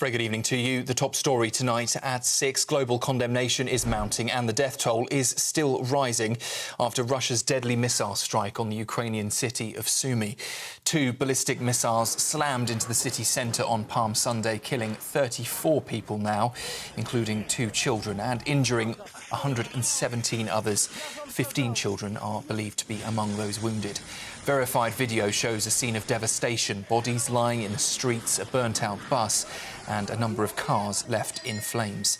Very good evening to you. The top story tonight at 6. Global condemnation is mounting and the death toll is still rising after Russia's deadly missile strike on the Ukrainian city of Sumy. 2 ballistic missiles slammed into the city centre on Palm Sunday, killing 34 people now, including 2 children, and injuring 117 others. 15 children are believed to be among those wounded. Verified video shows a scene of devastation, bodies lying in the streets, a burnt-out bus and a number of cars left in flames.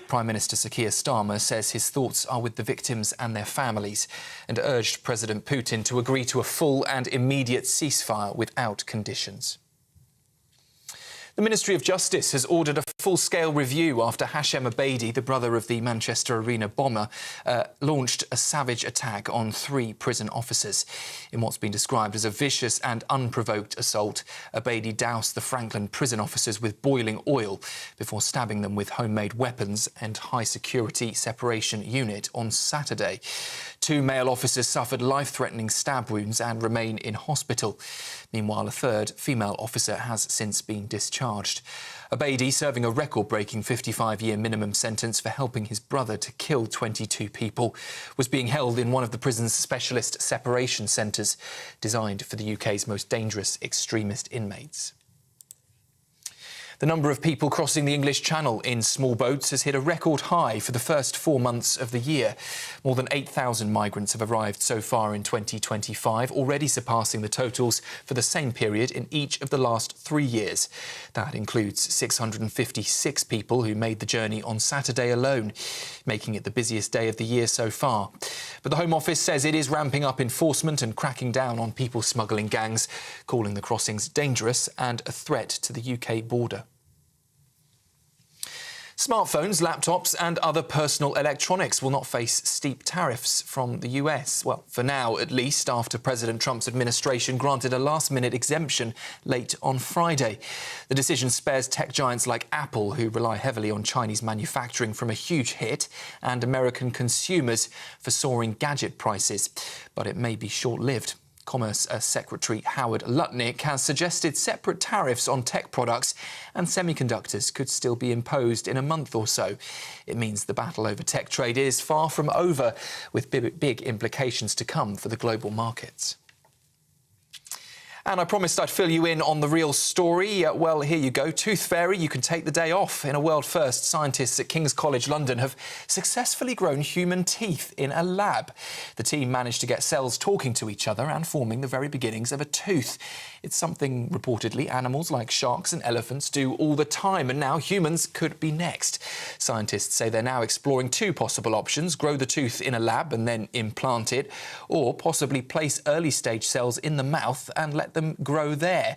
Prime Minister Sir Keir Starmer says his thoughts are with the victims and their families and urged President Putin to agree to a full and immediate ceasefire without conditions. The Ministry of Justice has ordered a full-scale review after Hashem Abedi, the brother of the Manchester Arena bomber, launched a savage attack on 3 prison officers. In what's been described as a vicious and unprovoked assault, Abedi doused the Franklin prison officers with boiling oil before stabbing them with homemade weapons and high-security separation unit on Saturday. 2 male officers suffered life-threatening stab wounds and remain in hospital. Meanwhile, a 3rd female officer has since been discharged. Abedi, serving a record-breaking 55-year minimum sentence for helping his brother to kill 22 people, was being held in one of the prison's specialist separation centres, designed for the UK's most dangerous extremist inmates. The number of people crossing the English Channel in small boats has hit a record high for the first 4 months of the year. More than 8,000 migrants have arrived so far in 2025, already surpassing the totals for the same period in each of the last 3 years. That includes 656 people who made the journey on Saturday alone, making it the busiest day of the year so far. But the Home Office says it is ramping up enforcement and cracking down on people smuggling gangs, calling the crossings dangerous and a threat to the UK border. Smartphones, laptops and other personal electronics will not face steep tariffs from the US. Well, for now, at least, after President Trump's administration granted a last-minute exemption late on Friday. The decision spares tech giants like Apple, who rely heavily on Chinese manufacturing, from a huge hit, and American consumers for soaring gadget prices. But it may be short-lived. Commerce Secretary Howard Lutnick has suggested separate tariffs on tech products and semiconductors could still be imposed in a month or so. It means the battle over tech trade is far from over, with big implications to come for the global markets. And I promised I'd fill you in on the real story. Well, here you go. Tooth Fairy, you can take the day off. In a world first, scientists at King's College London have successfully grown human teeth in a lab. The team managed to get cells talking to each other and forming the very beginnings of a tooth. It's something, reportedly, animals like sharks and elephants do all the time, and now humans could be next. Scientists say they're now exploring 2 possible options: grow the tooth in a lab and then implant it, or possibly place early-stage cells in the mouth and let them grow there.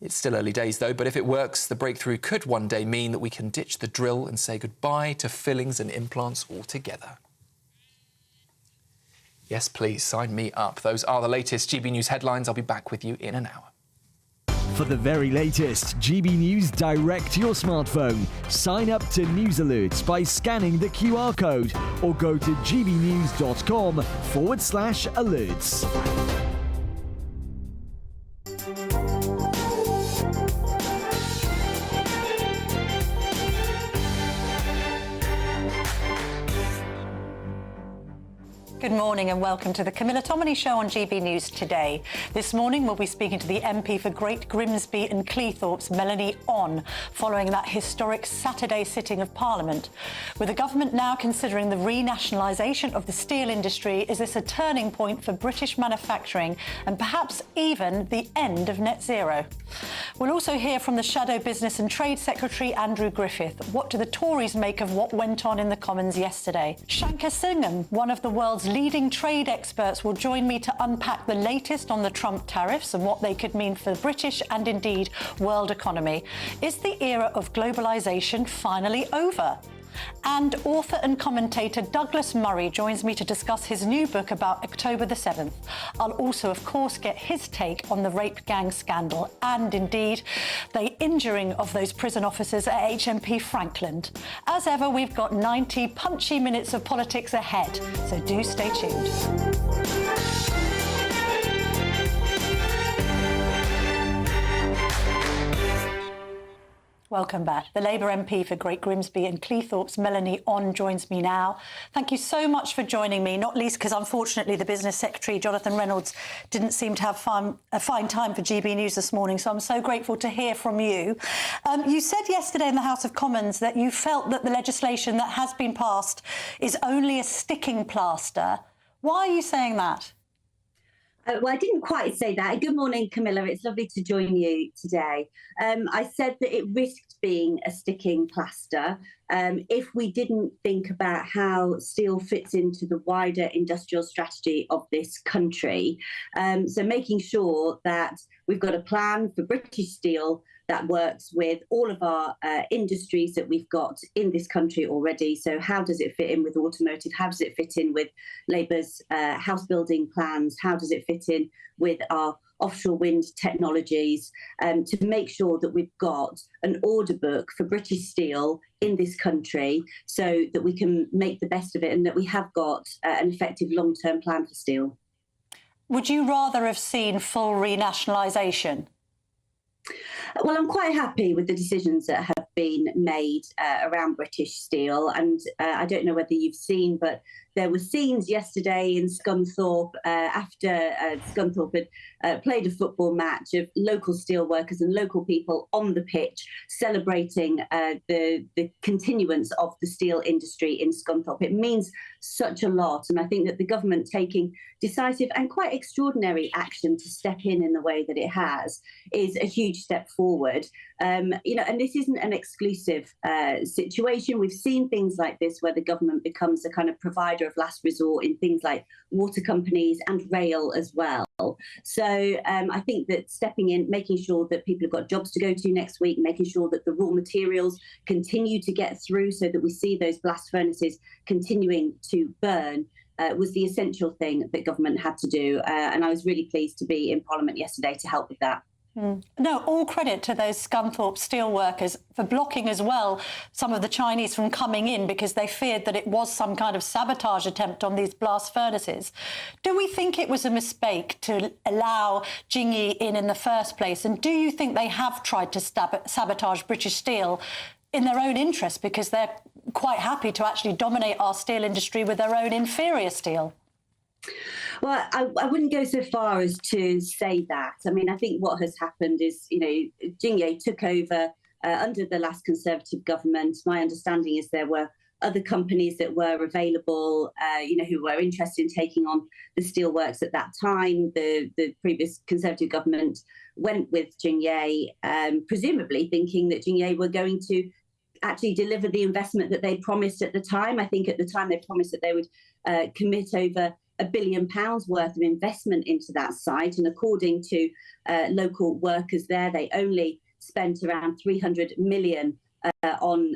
It's still early days, though, but if it works, the breakthrough could one day mean that we can ditch the drill and say goodbye to fillings and implants altogether. Yes, please, sign me up. Those are the latest GB News headlines. I'll be back with you in an hour. For the very latest GB News direct to your smartphone, sign up to News Alerts by scanning the QR code or go to gbnews.com/alerts. Good morning and welcome to the Camilla Tominey Show on GB News Today. This morning we'll be speaking to the MP for Great Grimsby and Cleethorpes, Melanie On, following that historic Saturday sitting of Parliament. With the government now considering the renationalisation of the steel industry, is this a turning point for British manufacturing and perhaps even the end of net zero? We'll also hear from the Shadow Business and Trade Secretary Andrew Griffith. What do the Tories make of what went on in the Commons yesterday? Shankar Singham, one of the world's leading trade experts, will join me to unpack the latest on the Trump tariffs and what they could mean for the British and indeed world economy. Is the era of globalisation finally over? And author and commentator Douglas Murray joins me to discuss his new book about October the 7th. I'll also, of course, get his take on the rape gang scandal and, indeed, the injuring of those prison officers at HMP Franklin. As ever, we've got 90 punchy minutes of politics ahead, so do stay tuned. Welcome back. The Labour MP for Great Grimsby and Cleethorpes, Melanie On, joins me now. Thank you so much for joining me, not least because, unfortunately, the Business Secretary, Jonathan Reynolds, didn't seem to have a fine time for GB News this morning, so I'm so grateful to hear from you. You said yesterday in the House of Commons that you felt that the legislation that has been passed is only a sticking plaster. Why are you saying that? Well, I didn't quite say that. Good morning, Camilla. It's lovely to join you today. I said that it risked being a sticking plaster if we didn't think about how steel fits into the wider industrial strategy of this country. So making sure that we've got a plan for British steel that works with all of our industries that we've got in this country already. So how does it fit in with automotive? How does it fit in with Labour's house building plans? How does it fit in with our offshore wind technologies, to make sure that we've got an order book for British steel in this country so that we can make the best of it and that we have got an effective long-term plan for steel. Would you rather have seen full renationalisation? Well, I'm quite happy with the decisions that have been made around British steel. And I don't know whether you've seen, but there were scenes yesterday in Scunthorpe after Scunthorpe had played a football match of local steelworkers and local people on the pitch celebrating the continuance of the steel industry in Scunthorpe. It means such a lot. And I think that the government taking decisive and quite extraordinary action to step in the way that it has is a huge step forward. And this isn't an exclusive situation. We've seen things like this where the government becomes a kind of provider of last resort in things like water companies and rail as well. So I think that stepping in, making sure that people have got jobs to go to next week, making sure that the raw materials continue to get through so that we see those blast furnaces continuing to burn was the essential thing that government had to do. And I was really pleased to be in Parliament yesterday to help with that. No, all credit to those Scunthorpe steelworkers for blocking as well some of the Chinese from coming in because they feared that it was some kind of sabotage attempt on these blast furnaces. Do we think it was a mistake to allow Jingyi in the first place? And do you think they have tried to sabotage British steel in their own interest because they're quite happy to actually dominate our steel industry with their own inferior steel? Well, I wouldn't go so far as to say that. I mean, I think what has happened is, Jingyi took over under the last Conservative government. My understanding is there were other companies that were available, who were interested in taking on the steelworks at that time. The previous Conservative government went with Jingyi, presumably thinking that Jingyi were going to actually deliver the investment that they promised at the time. I think at the time they promised that they would commit over £1 billion worth of investment into that site. And according to local workers there, they only spent around 300 million on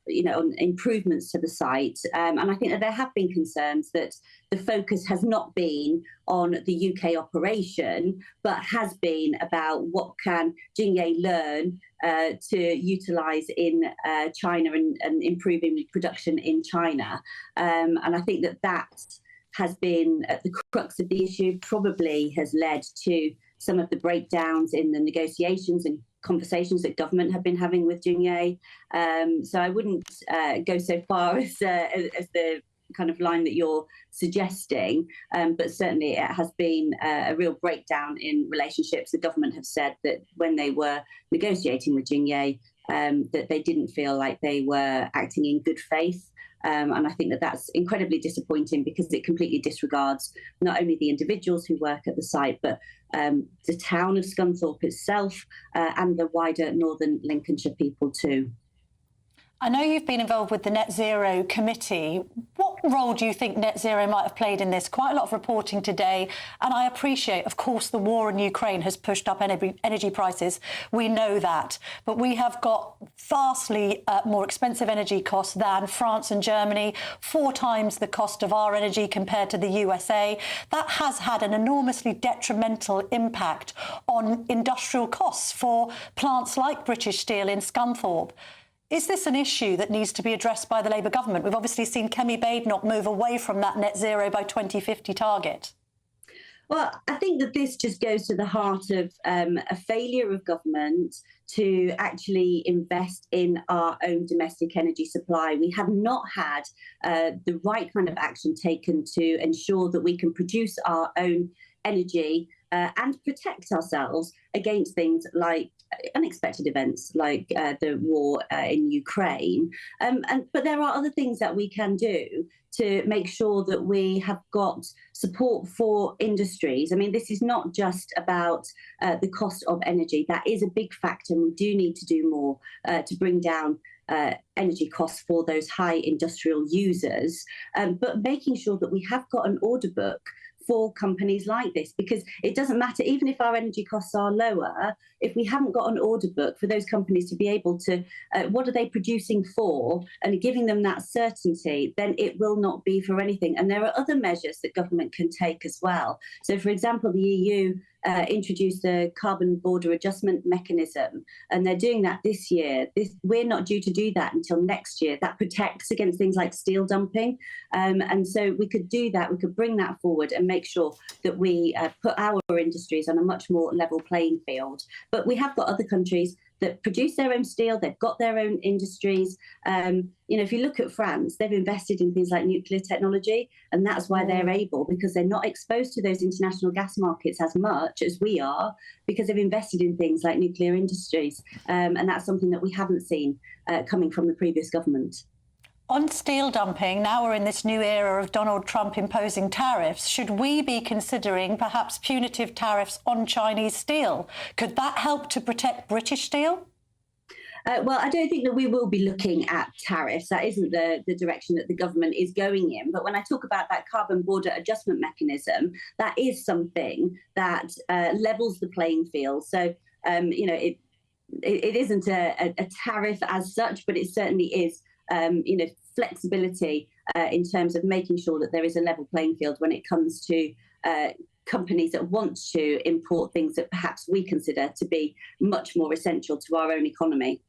improvements to the site. And I think that there have been concerns that the focus has not been on the UK operation, but has been about what can Jingyi learn to utilise in China and improving production in China. And I think that has been at the crux of the issue, probably has led to some of the breakdowns in the negotiations and conversations that government have been having with Jingyi. So I wouldn't go so far as the kind of line that you're suggesting, but certainly it has been a real breakdown in relationships. The government have said that when they were negotiating with Jingyi, that they didn't feel like they were acting in good faith. And I think that that's incredibly disappointing because it completely disregards not only the individuals who work at the site, but the town of Scunthorpe itself and the wider northern Lincolnshire people too. I know you've been involved with the Net Zero Committee. What role do you think Net Zero might have played in this? Quite a lot of reporting today, and I appreciate, of course, the war in Ukraine has pushed up energy prices. We know that. But we have got vastly more expensive energy costs than France and Germany, 4 times the cost of our energy compared to the USA. That has had an enormously detrimental impact on industrial costs for plants like British Steel in Scunthorpe. Is this an issue that needs to be addressed by the Labour government? We've obviously seen Kemi Badenoch move away from that net zero by 2050 target. Well, I think that this just goes to the heart of a failure of government to actually invest in our own domestic energy supply. We have not had the right kind of action taken to ensure that we can produce our own energy and protect ourselves against things like unexpected events like the war in Ukraine. But there are other things that we can do to make sure that we have got support for industries. I mean, this is not just about the cost of energy. That is a big factor, and we do need to do more to bring down energy costs for those high industrial users, but making sure that we have got an order book for companies like this, because it doesn't matter, even if our energy costs are lower, if we haven't got an order book for those companies to be able to, what are they producing for, and giving them that certainty, then it will not be for anything. And there are other measures that government can take as well. So, for example, the EU introduced a carbon border adjustment mechanism, and they're doing that this year. We're not due to do that until next year. That protects against things like steel dumping. And so we could do that. We could bring that forward and make sure that we put our industries on a much more level playing field. But we have got other countries that produce their own steel. They've got their own industries. If you look at France, they've invested in things like nuclear technology, and that's why they're able, because they're not exposed to those international gas markets as much as we are, because they've invested in things like nuclear industries. And that's something that we haven't seen coming from the previous government. On steel dumping, now we're in this new era of Donald Trump imposing tariffs. Should we be considering perhaps punitive tariffs on Chinese steel? Could that help to protect British steel? Well, I don't think that we will be looking at tariffs. That isn't the direction that the government is going in. But when I talk about that carbon border adjustment mechanism, that is something that levels the playing field. So, it isn't a tariff as such, but it certainly is flexibility in terms of making sure that there is a level playing field when it comes to companies that want to import things that perhaps we consider to be much more essential to our own economy.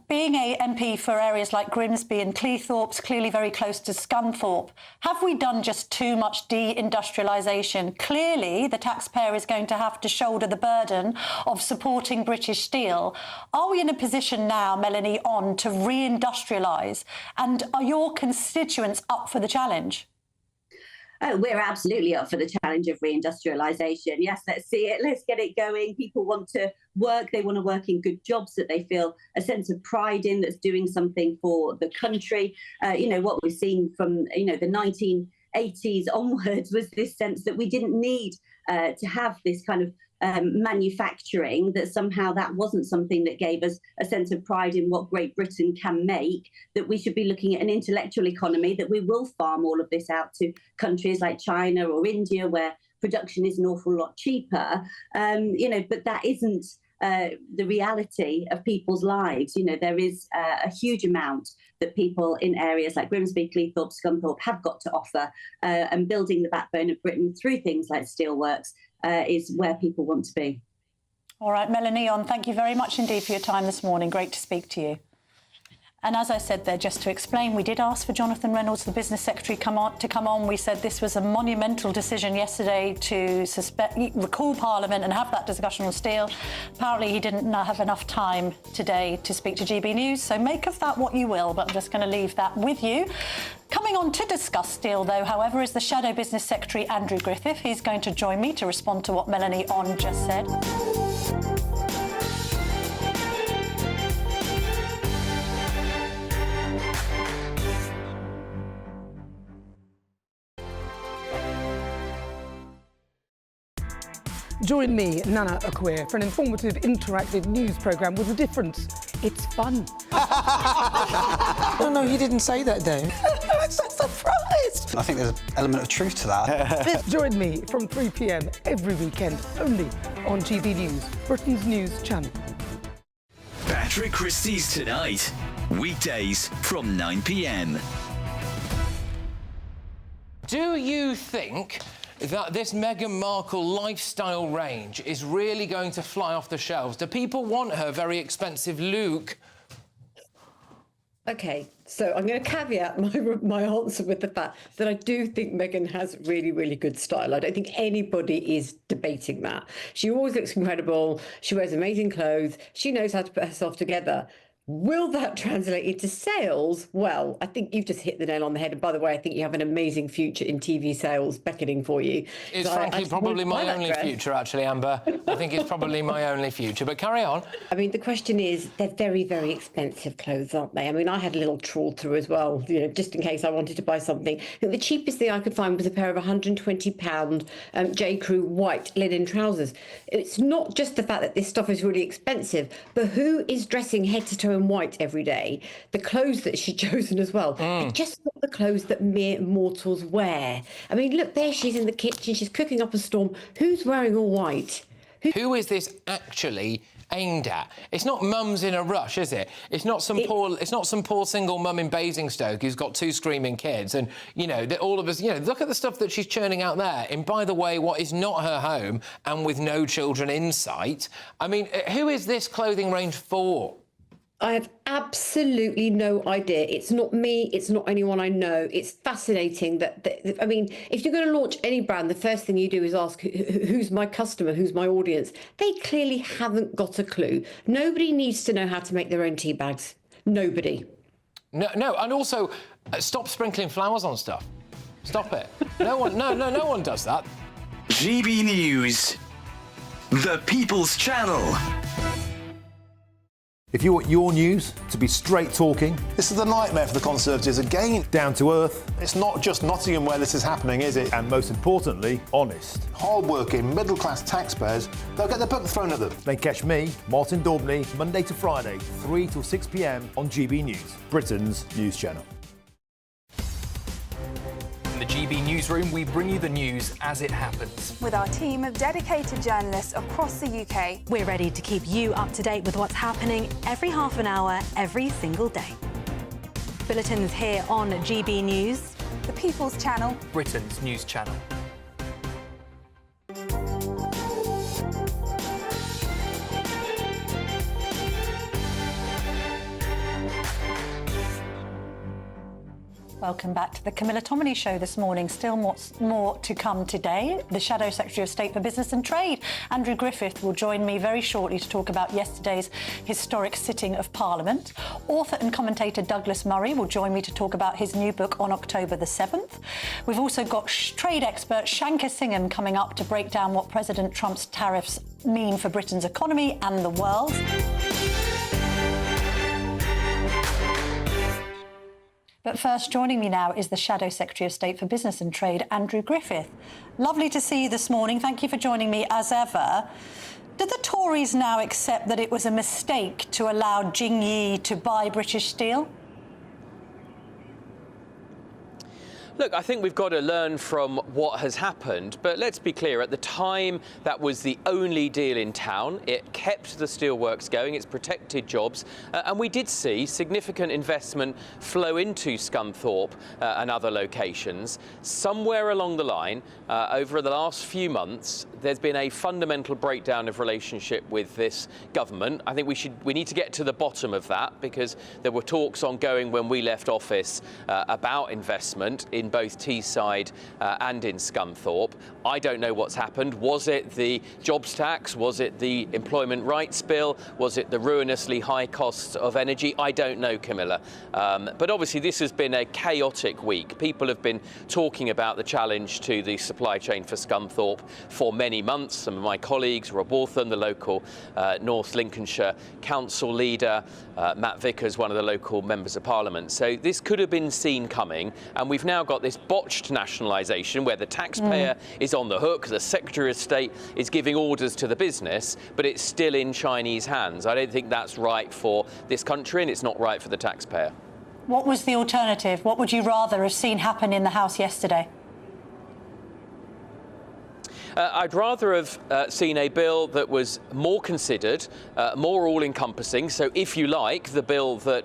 Being a MP for areas like Grimsby and Cleethorpes, clearly very close to Scunthorpe, have we done just too much deindustrialisation? Clearly, the taxpayer is going to have to shoulder the burden of supporting British steel. Are we in a position now, Melanie, to reindustrialise? And are your constituents up for the challenge? Oh, we're absolutely up for the challenge of reindustrialisation. Yes, let's see it. Let's get it going. People want to work. They want to work in good jobs that they feel a sense of pride in, that's doing something for the country. What we've seen from, the 1980s onwards was this sense that we didn't need to have this kind of manufacturing, that somehow that wasn't something that gave us a sense of pride in what Great Britain can make, that we should be looking at an intellectual economy, that we will farm all of this out to countries like China or India, where production is an awful lot cheaper. But that isn't the reality of people's lives. There is a huge amount that people in areas like Grimsby, Cleethorpes, Scunthorpe have got to offer, and building the backbone of Britain through things like steelworks is where people want to be. All right, Melanie, thank you very much indeed for your time this morning. Great to speak to you. And as I said there, just to explain, we did ask for Jonathan Reynolds, the Business Secretary, to come on. We said this was a monumental decision yesterday to recall Parliament and have that discussion on steel. Apparently, he didn't have enough time today to speak to GB News, so make of that what you will, but I'm just going to leave that with you. Coming on to discuss steel, though, however, is the Shadow Business Secretary, Andrew Griffith. He's going to join me to respond to what Melanie just said. Join me, Nana Akwe, for an informative, interactive news programme with a difference. It's fun. No, you didn't say that, Dave. I'm so surprised. I think there's an element of truth to that. Join me from 3 p.m. every weekend, only on GB News, Britain's news channel. Patrick Christie's Tonight, weekdays from 9 p.m. Do you think that this Meghan Markle lifestyle range is really going to fly off the shelves? Do people want her very expensive Luke? OK, so I'm going to caveat my answer with the fact that I do think Meghan has really, really good style. I don't think anybody is debating that. She always looks incredible. She wears amazing clothes. She knows how to put herself together. Will that translate into sales? Well, I think you've just hit the nail on the head. And by the way, I think you have an amazing future in TV sales beckoning for you. It's frankly probably my only future, actually, Amber. I think it's probably my only future. But carry on. I mean, the question is, they're very, very expensive clothes, aren't they? I mean, I had a little trawl through as well, you know, just in case I wanted to buy something. I think the cheapest thing I could find was a pair of £120 J. Crew white linen trousers. It's not just the fact that this stuff is really expensive, but who is dressing head to toe in white every day? The clothes that she's chosen as well are just not the clothes that mere mortals wear. I mean, look, there she is in the kitchen, she's cooking up a storm. Who's wearing all white? Who is this actually aimed at? It's not mums in a rush, is it? It's not some poor single mum in Basingstoke who's got 2 screaming kids, and you know that all of us, you know, look at the stuff that she's churning out there. And by the way, what is not her home and with no children in sight. I mean, who is this clothing range for? I have absolutely no idea. It's not me. It's not anyone I know. It's fascinating that I mean, if you're going to launch any brand, the first thing you do is ask, who's my customer? Who's my audience? They clearly haven't got a clue. Nobody needs to know how to make their own tea bags. Nobody. No, and also, stop sprinkling flowers on stuff. Stop it. No one does that. GB News, the People's Channel. If you want your news to be straight talking... This is a nightmare for the Conservatives again. Down to earth. It's not just Nottingham where this is happening, is it? And most importantly, honest. Hard-working, middle-class taxpayers, they'll get their book thrown at them. Then catch me, Martin Daubney, Monday to Friday, 3 till 6 p.m. on GB News, Britain's news channel. In the GB Newsroom, we bring you the news as it happens. With our team of dedicated journalists across the UK. We're ready to keep you up to date with what's happening every half an hour, every single day. Bulletins here on GB News. The People's Channel. Britain's news channel. Welcome back to the Camilla Tominey Show this morning. Still more to come today. The Shadow Secretary of State for Business and Trade, Andrew Griffith, will join me very shortly to talk about yesterday's historic sitting of Parliament. Author and commentator Douglas Murray will join me to talk about his new book on October the 7th. We've also got trade expert Shankar Singham coming up to break down what President Trump's tariffs mean for Britain's economy and the world. But first, joining me now is the Shadow Secretary of State for Business and Trade, Andrew Griffith. Lovely to see you this morning. Thank you for joining me as ever. Do the Tories now accept that it was a mistake to allow Jing-Yi to buy British steel? Look, I think we've got to learn from what has happened, but let's be clear, at the time that was the only deal in town. It kept the steelworks going, it's protected jobs, and we did see significant investment flow into Scunthorpe and other locations. Somewhere along the line, over the last few months, there's been a fundamental breakdown of relationship with this government. I think we need to get to the bottom of that, because there were talks ongoing when we left office about investment in both Teesside and in Scunthorpe. I don't know what's happened. Was it the jobs tax? Was it the employment rights bill? Was it the ruinously high costs of energy? I don't know, Camilla. But obviously this has been a chaotic week. People have been talking about the challenge to the supply chain for Scunthorpe for many months. Some of my colleagues, Rob Waltham, the local North Lincolnshire council leader, Matt Vickers, one of the local members of Parliament. So this could have been seen coming, and we've now got this botched nationalisation where the taxpayer is on the hook, the Secretary of State is giving orders to the business, but it's still in Chinese hands. I don't think that's right for this country, and it's not right for the taxpayer. What was the alternative? What would you rather have seen happen in the House yesterday? I'd rather have seen a bill that was more considered, more all-encompassing. So, if you like, the bill that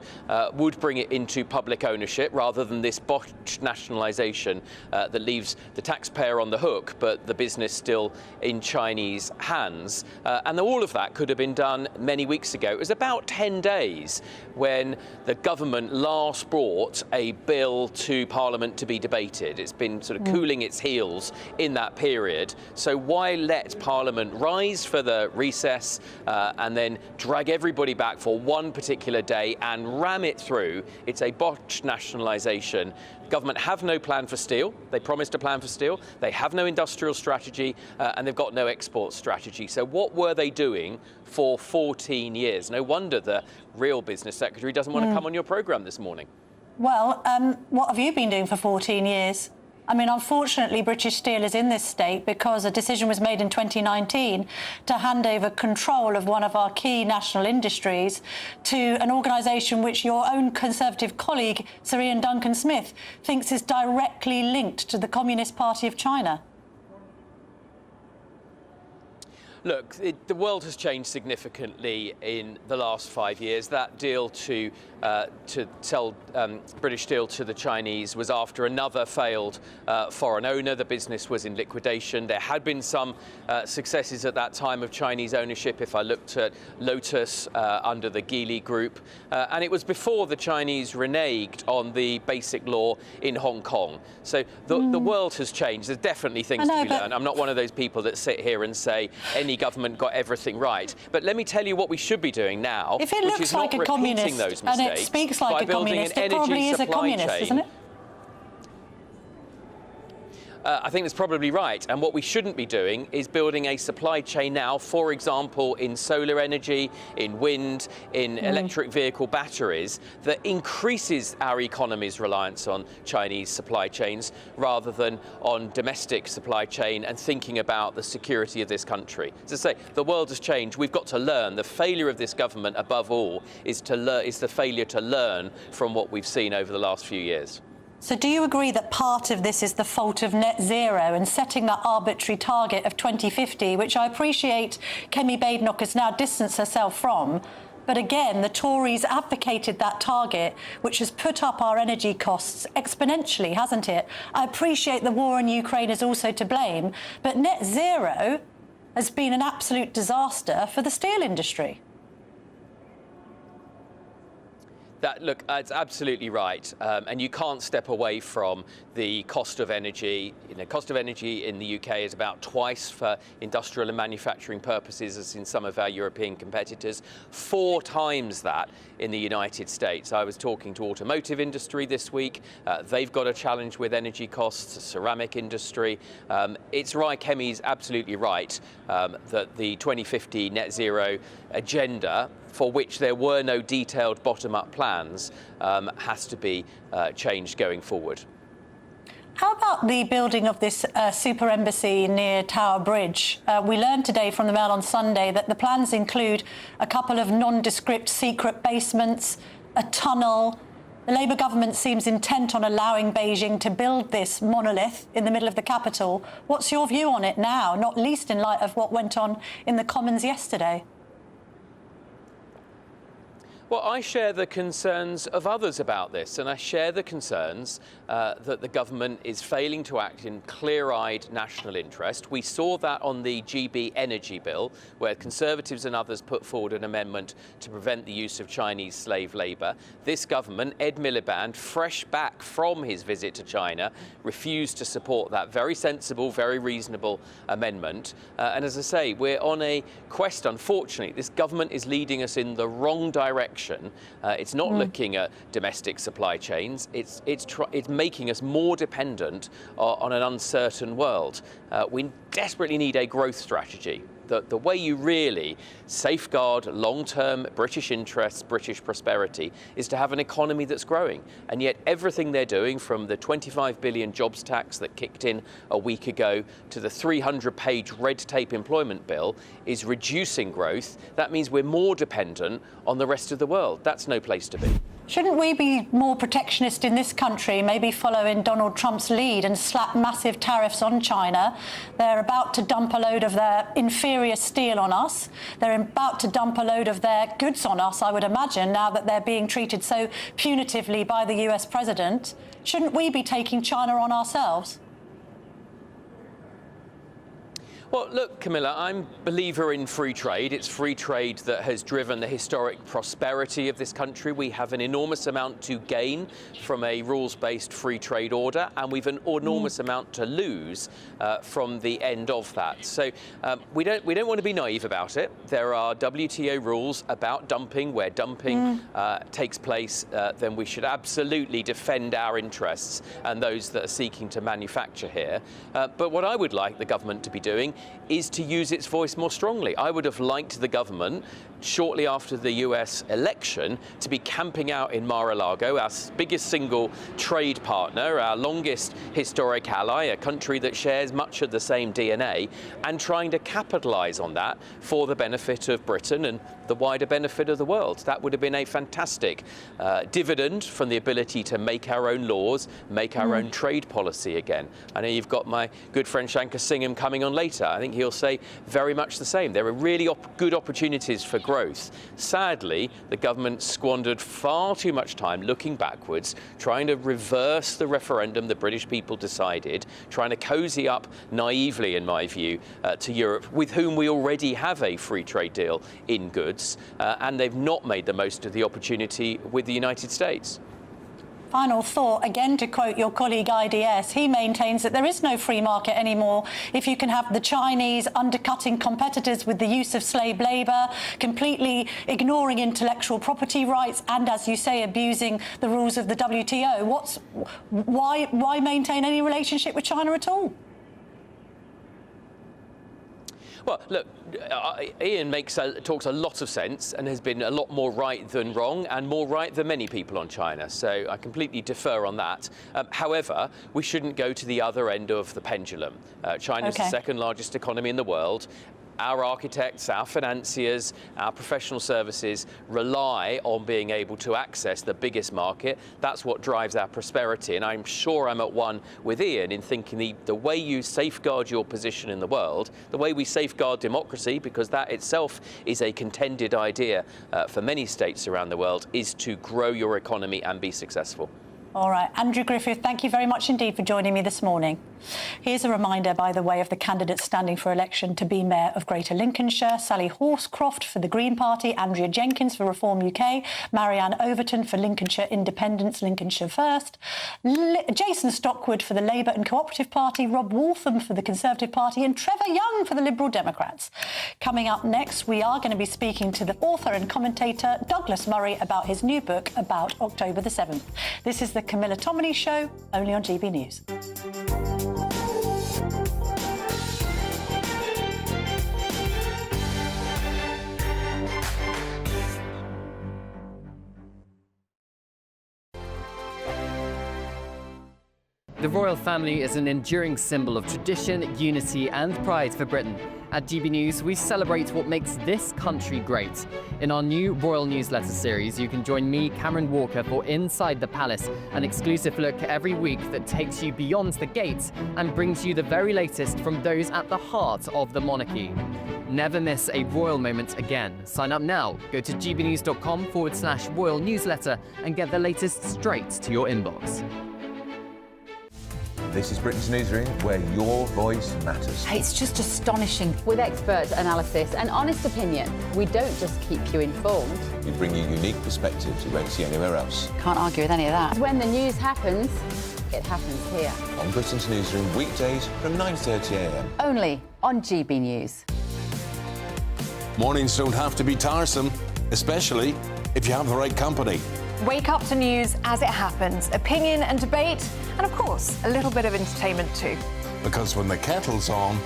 would bring it into public ownership rather than this botched nationalisation that leaves the taxpayer on the hook, but the business still in Chinese hands. And all of that could have been done many weeks ago. It was about 10 days when the government last brought a bill to Parliament to be debated. It's been sort of cooling its heels in that period. So why let Parliament rise for the recess and then drag everybody back for one particular day and ram it through? It's a botched nationalisation. Government have no plan for steel. They promised a plan for steel. They have no industrial strategy and they've got no export strategy. So what were they doing for 14 years? No wonder the real business secretary doesn't want to come on your programme this morning. Well, what have you been doing for 14 years? I mean, unfortunately, British Steel is in this state because a decision was made in 2019 to hand over control of one of our key national industries to an organisation which your own Conservative colleague, Sir Ian Duncan-Smith, thinks is directly linked to the Communist Party of China. Look, the world has changed significantly in the last 5 years. That deal to sell British Steel to the Chinese was after another failed foreign owner. The business was in liquidation. There had been some successes at that time of Chinese ownership, if I looked at Lotus under the Geely Group. And it was before the Chinese reneged on the basic law in Hong Kong. So the world has changed. There's definitely things to be learned. I'm not one of those people that sit here and say any government got everything right. But let me tell you what we should be doing now. If it looks like a communist and it speaks like a communist, it probably is a communist, isn't it? I think that's probably right. And what we shouldn't be doing is building a supply chain now, for example, in solar energy, in wind, in electric vehicle batteries, that increases our economy's reliance on Chinese supply chains rather than on domestic supply chain and thinking about the security of this country. As I say, the world has changed. We've got to learn. The failure of this government, above all, is the failure to learn from what we've seen over the last few years. So do you agree that part of this is the fault of net zero and setting that arbitrary target of 2050, which I appreciate Kemi Badenoch has now distanced herself from, but again, the Tories advocated that target, which has put up our energy costs exponentially, hasn't it? I appreciate the war in Ukraine is also to blame, but net zero has been an absolute disaster for the steel industry. Look, it's absolutely right, and you can't step away from the cost of energy. Cost of energy in the UK is about twice for industrial and manufacturing purposes as in some of our European competitors, 4 times that in the United States. I was talking to automotive industry this week. They've got a challenge with energy costs, ceramic industry. It's right, Kemi's absolutely right, that the 2050 net zero agenda, for which there were no detailed bottom-up plans, has to be changed going forward. How about the building of this super embassy near Tower Bridge? We learned today from the Mail on Sunday that the plans include a couple of nondescript secret basements, a tunnel. The Labour government seems intent on allowing Beijing to build this monolith in the middle of the capital. What's your view on it now, not least in light of what went on in the Commons yesterday? Well, I share the concerns of others about this, and I share the concerns that the government is failing to act in clear-eyed national interest. We saw that on the GB Energy Bill, where Conservatives and others put forward an amendment to prevent the use of Chinese slave labour. This government, Ed Miliband, fresh back from his visit to China, refused to support that very sensible, very reasonable amendment. And as I say, we're on a quest, unfortunately. This government is leading us in the wrong direction. It's not looking at domestic supply chains. It's making us more dependent on an uncertain world. We desperately need a growth strategy. The way you really safeguard long-term British interests, British prosperity, is to have an economy that's growing. And yet everything they're doing, from the 25 billion jobs tax that kicked in a week ago to the 300-page red tape employment bill, is reducing growth. That means we're more dependent on the rest of the world. That's no place to be. Shouldn't we be more protectionist in this country, maybe following Donald Trump's lead and slap massive tariffs on China? They're about to dump a load of their inferior steel on us. They're about to dump a load of their goods on us, I would imagine, now that they're being treated so punitively by the US president. Shouldn't we be taking China on ourselves? Well, look, Camilla, I'm a believer in free trade. It's free trade that has driven the historic prosperity of this country. We have an enormous amount to gain from a rules-based free trade order, and we've an enormous amount to lose from the end of that. So we don't want to be naive about it. There are WTO rules about dumping. Where dumping takes place, then we should absolutely defend our interests and those that are seeking to manufacture here. But what I would like the government to be doing is to use its voice more strongly. I would have liked the government, shortly after the US election, to be camping out in Mar-a-Lago, our biggest single trade partner, our longest historic ally, a country that shares much of the same DNA, and trying to capitalise on that for the benefit of Britain and the wider benefit of the world. That would have been a fantastic dividend from the ability to make our own laws, make our own trade policy again. I know you've got my good friend Shankar Singham coming on later. I think he'll say very much the same. There are really good opportunities for growth. Sadly, the government squandered far too much time looking backwards, trying to reverse the referendum the British people decided, trying to cozy up naively, in my view, to Europe, with whom we already have a free trade deal in goods, and they've not made the most of the opportunity with the United States. Final thought, again to quote your colleague IDS, he maintains that there is no free market anymore if you can have the Chinese undercutting competitors with the use of slave labour, completely ignoring intellectual property rights and, as you say, abusing the rules of the WTO. Why maintain any relationship with China at all? Well, look, Ian talks a lot of sense and has been a lot more right than wrong, and more right than many people on China. So I completely defer on that. However, we shouldn't go to the other end of the pendulum. China's the second largest economy in the world. Our architects, our financiers, our professional services rely on being able to access the biggest market. That's what drives our prosperity. And I'm sure I'm at one with Ian in thinking the way you safeguard your position in the world, the way we safeguard democracy, because that itself is a contended idea for many states around the world, is to grow your economy and be successful. All right. Andrew Griffith, thank you very much indeed for joining me this morning. Here's a reminder, by the way, of the candidates standing for election to be Mayor of Greater Lincolnshire: Sally Horscroft for the Green Party, Andrea Jenkins for Reform UK, Marianne Overton for Lincolnshire Independence, Lincolnshire First, Jason Stockwood for the Labour and Cooperative Party, Rob Waltham for the Conservative Party, and Trevor Young for the Liberal Democrats. Coming up next, we are going to be speaking to the author and commentator Douglas Murray about his new book about October the 7th. This is the Camilla Tominey Show, only on GB News. The royal family is an enduring symbol of tradition, unity and pride for Britain. At GB News, we celebrate what makes this country great. In our new royal newsletter series, you can join me, Cameron Walker, for Inside the Palace, an exclusive look every week that takes you beyond the gates and brings you the very latest from those at the heart of the monarchy. Never miss a royal moment again. Sign up now. Go to gbnews.com/royal newsletter and get the latest straight to your inbox. This is Britain's Newsroom, where your voice matters. It's just astonishing. With expert analysis and honest opinion, we don't just keep you informed. We bring you unique perspectives you won't see anywhere else. Can't argue with any of that. When the news happens, it happens here. On Britain's Newsroom, weekdays from 9:30 a.m. Only on GB News. Mornings don't have to be tiresome, especially if you have the right company. Wake up to news as it happens, opinion and debate, and of course, a little bit of entertainment too. Because when the kettle's on,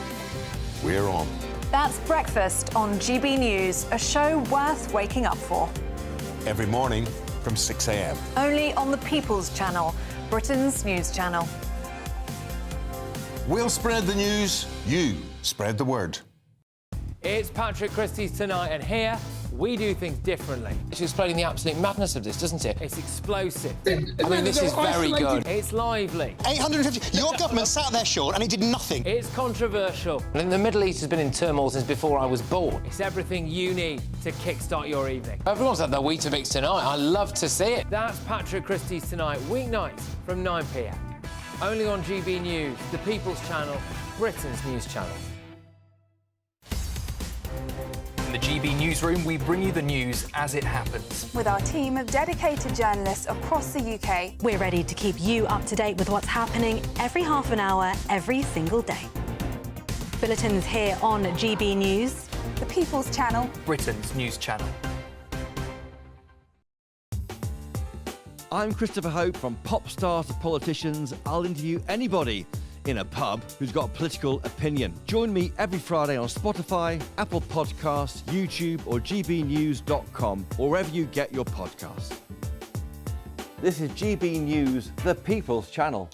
we're on. That's Breakfast on GB News, a show worth waking up for. Every morning from 6 a.m. Only on the People's Channel, Britain's news channel. We'll spread the news, you spread the word. It's Patrick Christie's Tonight, and here We do things differently. It's explaining the absolute madness of this, doesn't it? It's explosive. I mean, this is very good. It's lively. 850. Your government sat there, Sean, and it did nothing. It's controversial. And the Middle East has been in turmoil since before I was born. It's everything you need to kickstart your evening. Everyone's had their Weetabix tonight. I love to see it. That's Patrick Christie's Tonight, weeknights from 9 p.m. Only on GB News, the People's Channel, Britain's news channel. In the GB newsroom, we bring you the news as it happens. With our team of dedicated journalists across the UK, we're ready to keep you up to date with what's happening every half an hour, every single day. Bulletins here on GB News, the People's Channel, Britain's news channel. I'm Christopher Hope. From pop stars to politicians, I'll interview anybody in a pub who's got a political opinion. Join me every Friday on Spotify, Apple Podcasts, YouTube or gbnews.com, or wherever you get your podcasts. This is GB News, the People's Channel.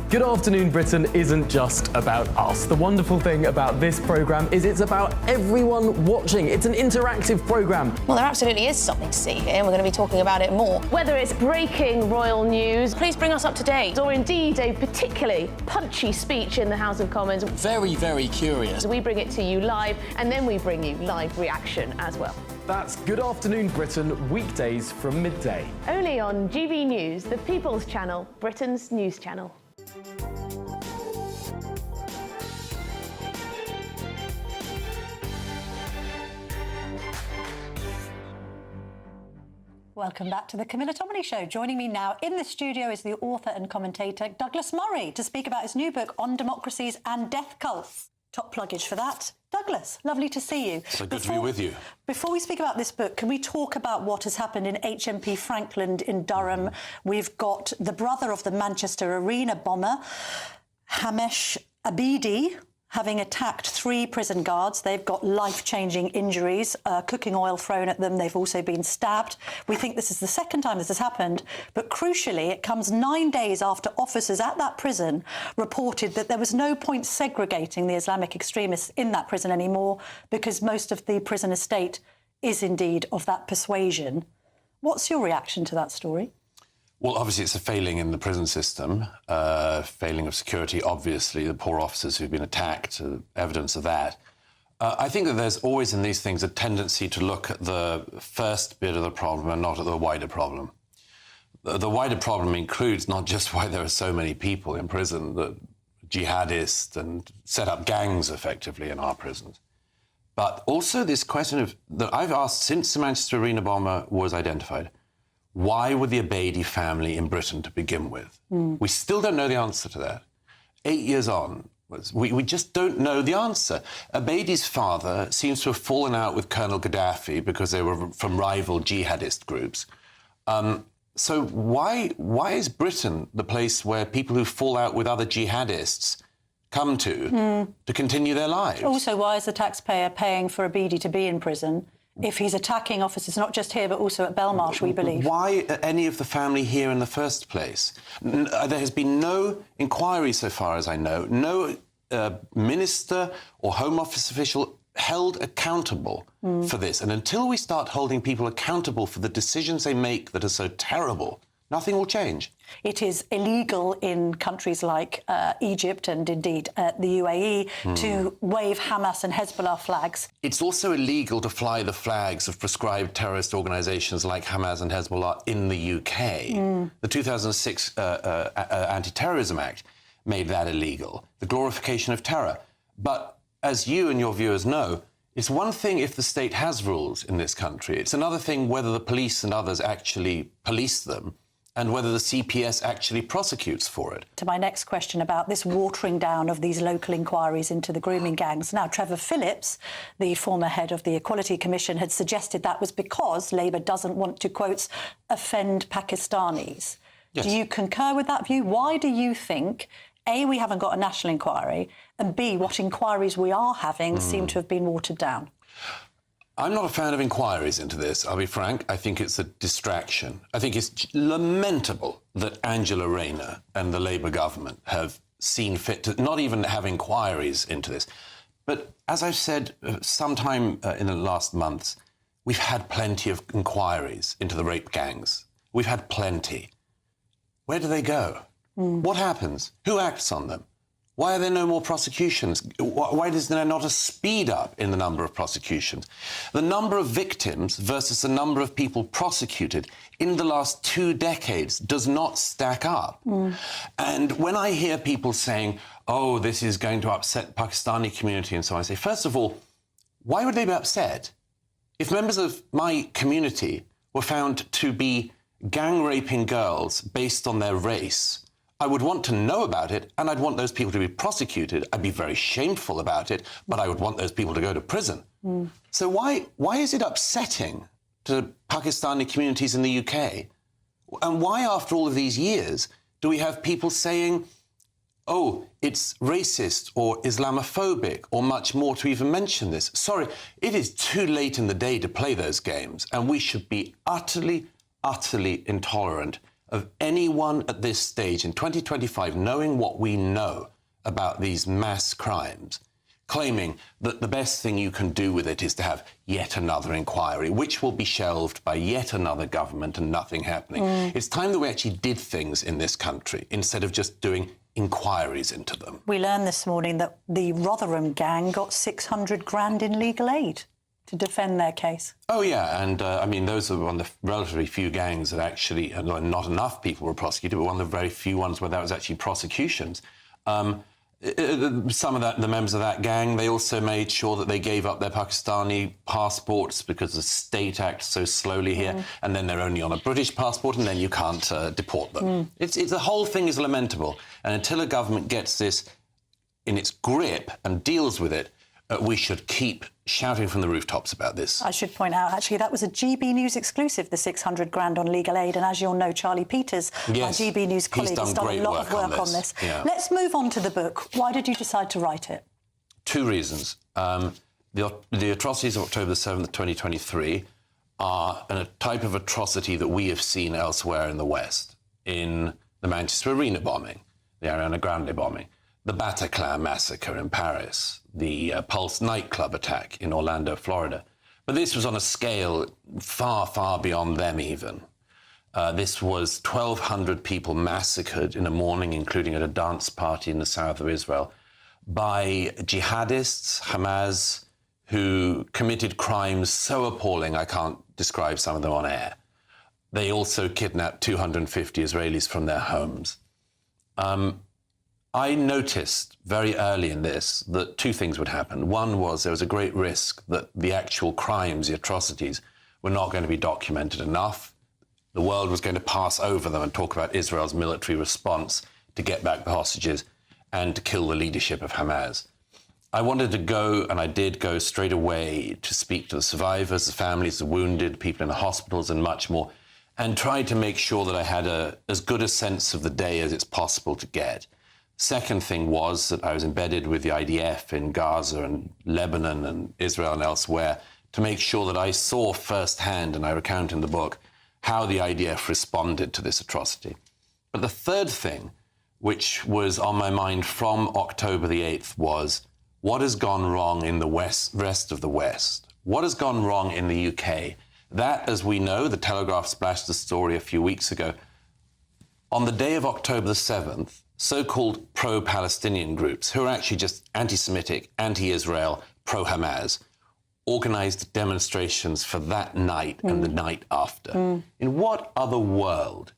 Good Afternoon Britain isn't just about us. The wonderful thing about this programme is it's about everyone watching. It's an interactive programme. Well, there absolutely is something to see here, and we're going to be talking about it more. Whether it's breaking royal news, please bring us up to date. Or indeed a particularly punchy speech in the House of Commons. Very, very curious. We bring it to you live, and then we bring you live reaction as well. That's Good Afternoon Britain, weekdays from midday. Only on GB News, the People's Channel, Britain's news channel. Welcome back to the Camilla Tominey Show. Joining me now in the studio is the author and commentator Douglas Murray to speak about his new book on democracies and death cults. Top pluggage for that. Douglas, lovely to see you. So good to be with you. Before we speak about this book, can we talk about what has happened in HMP Frankland in Durham? We've got the brother of the Manchester Arena bomber, Hamish Abidi, having attacked 3 prison guards. They've got life-changing injuries, cooking oil thrown at them. They've also been stabbed. We think this is the second time this has happened, but crucially, it comes 9 days after officers at that prison reported that there was no point segregating the Islamic extremists in that prison anymore because most of the prison estate is indeed of that persuasion. What's your reaction to that story? Well, obviously, it's a failing in the prison system, failing of security, obviously, the poor officers who've been attacked, evidence of that. I think that there's always in these things a tendency to look at the first bit of the problem and not at the wider problem. The wider problem includes not just why there are so many people in prison, that jihadists and set up gangs, effectively, in our prisons, but also this question of that I've asked since the Manchester Arena bomber was identified. Why were the Abedi family in Britain to begin with? We still don't know the answer to that. 8 years on, we just don't know the answer. Abedi's father seems to have fallen out with Colonel Gaddafi because they were from rival jihadist groups. So why is Britain the place where people who fall out with other jihadists come to continue their lives? Also, why is the taxpayer paying for Abedi to be in prison if he's attacking officers, not just here, but also at Belmarsh, we believe? Why any of the family here in the first place? There has been no inquiry, so far as I know, no minister or Home Office official held accountable for this. And until we start holding people accountable for the decisions they make that are so terrible, nothing will change. It is illegal in countries like Egypt and indeed the UAE to wave Hamas and Hezbollah flags. It's also illegal to fly the flags of prescribed terrorist organisations like Hamas and Hezbollah in the UK. The 2006 Anti-Terrorism Act made that illegal, the glorification of terror. But as you and your viewers know, it's one thing if the state has rules in this country. It's another thing whether the police and others actually police them, and whether the CPS actually prosecutes for it. To my next question about this watering down of these local inquiries into the grooming gangs. Now, Trevor Phillips, the former head of the Equality Commission, had suggested that was because Labour doesn't want to, quote, offend Pakistanis. Yes. Do you concur with that view? Why do you think, A, we haven't got a national inquiry, and B, what inquiries we are having seem to have been watered down? I'm not a fan of inquiries into this, I'll be frank. I think it's a distraction. I think it's lamentable that Angela Rayner and the Labour government have seen fit to not even have inquiries into this. But as I've said sometime in the last months, We've had plenty of inquiries into the rape gangs. We've had plenty. Where do they go? What happens? Who acts on them? Why are there no more prosecutions? Why is there not a speed up in the number of prosecutions? The number of victims versus the number of people prosecuted in the last 2 decades does not stack up. And when I hear people saying, oh, this is going to upset the Pakistani community and so on, I say, first of all, why would they be upset? If members of my community were found to be gang-raping girls based on their race, I would want to know about it, and I'd want those people to be prosecuted. I'd be very shameful about it, but I would want those people to go to prison. So why is it upsetting to Pakistani communities in the UK? And why, after all of these years, do we have people saying, oh, it's racist or Islamophobic or much more to even mention this? Sorry, it is too late in the day to play those games, and we should be utterly, utterly intolerant of anyone at this stage in 2025 knowing what we know about these mass crimes, claiming that the best thing you can do with it is to have yet another inquiry, which will be shelved by yet another government and nothing happening. It's time that we actually did things in this country instead of just doing inquiries into them. We learned this morning that the Rotherham gang got 600 grand in legal aid to defend their case. Oh, yeah, and I mean, those are one of the relatively few gangs that actually, not enough people were prosecuted, but one of the very few ones where that was actually prosecutions. Some of the members of that gang, they also made sure that they gave up their Pakistani passports because the state acts so slowly here, and then they're only on a British passport, and then you can't deport them. The whole thing is lamentable, and until a government gets this in its grip and deals with it, we should keep shouting from the rooftops about this. I should point out, actually, that was a GB News exclusive, the 600 grand on legal aid. And as you'll know, Charlie Peters, yes, my GB News colleague, has done a lot of work on this. Yeah. Let's move on to the book. Why did you decide to write it? 2 reasons. The atrocities of October the 7th, 2023 are a type of atrocity that we have seen elsewhere in the West, in the Manchester Arena bombing, the Ariana Grande bombing, the Bataclan massacre in Paris, the Pulse nightclub attack in Orlando, Florida. But this was on a scale far, far beyond them even. This was 1,200 people massacred in a morning, including at a dance party in the south of Israel, by jihadists, Hamas, who committed crimes so appalling I can't describe some of them on air. They also kidnapped 250 Israelis from their homes. I noticed very early in this that 2 things would happen. One was there was a great risk that the actual crimes, the atrocities, were not going to be documented enough. The world was going to pass over them and talk about Israel's military response to get back the hostages and to kill the leadership of Hamas. I wanted to go, and I did go straight away to speak to the survivors, the families, the wounded, people in the hospitals, and much more, and try to make sure that I had as good a sense of the day as it's possible to get. Second thing was that I was embedded with the IDF in Gaza and Lebanon and Israel and elsewhere to make sure that I saw firsthand, and I recount in the book, how the IDF responded to this atrocity. But the third thing, which was on my mind from October the 8th, was what has gone wrong in the rest of the West? What has gone wrong in the UK? That, as we know, the Telegraph splashed the story a few weeks ago. On the day of October the 7th, so-called pro-Palestinian groups, who are actually just anti-Semitic, anti-Israel, pro-Hamas, organised demonstrations for that night and the night after. In what other world